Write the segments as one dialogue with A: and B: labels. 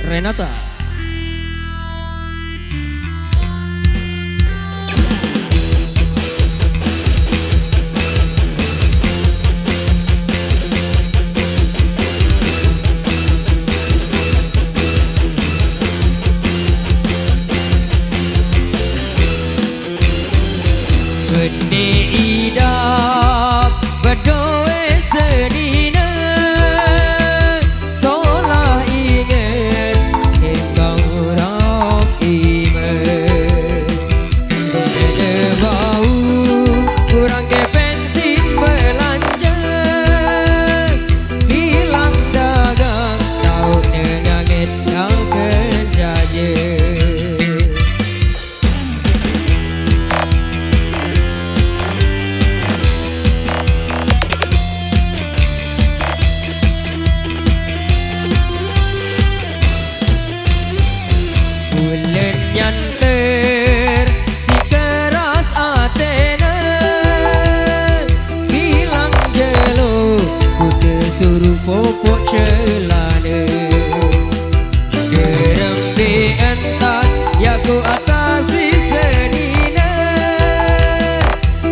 A: Renata.
B: Gede idap berdoa sedina solah inget engkau rok iman dede bau kurang ke bensin belanja hilang dagang tau nenganget kau kerjanya. Bulan nyanter si keras atena hilang jelo ku tersuruh popok celana gerembe entan ya ku atasi senina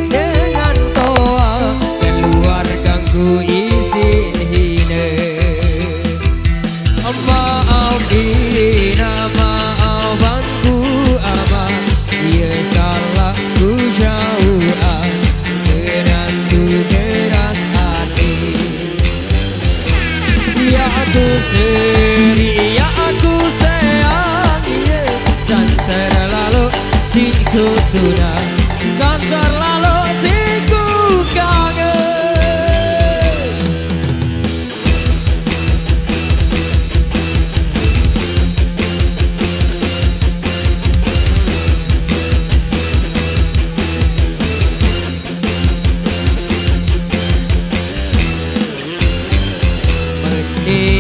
B: dengan toa keluar ganggu isi hina maafin maafanku amat ia salahku jauh menantu keras hati ya aku seri ya aku sayang ia santer lalu singku tuna santer lalu singku kangen.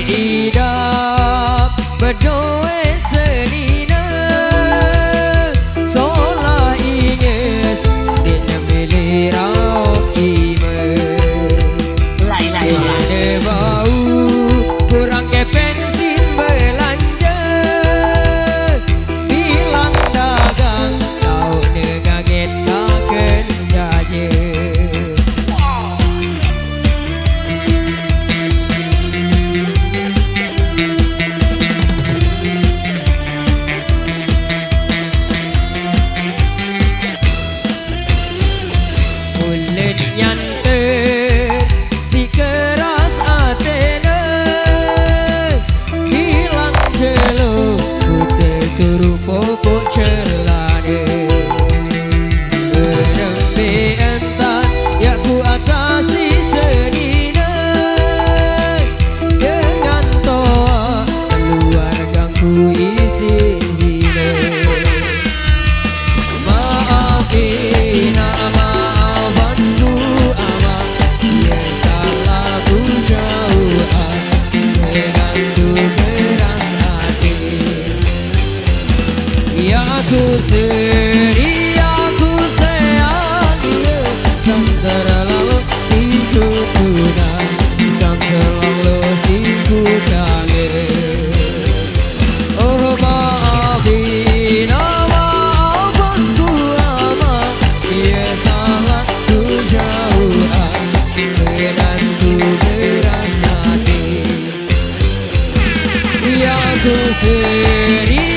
B: Idap berdoa senina solah inget dia milih rauk iman dede bau kurang ke bensin belanja bilang dagang tau nengaget kaken jaje. Bulan nyanter si keras atena hilang jelo ku tersuruh popok celana gerembe entan ya ku atasi senina dengan toa keluar ganggu isi hina maafin maafanku amat ia salahku jauh menantu keras hati ya aku seri aku sayang ia santer lalu singku tuna santer lalu singku kangen. Oh maafin maafanku amat ia salahku jauh menantu keras hati ya aku seri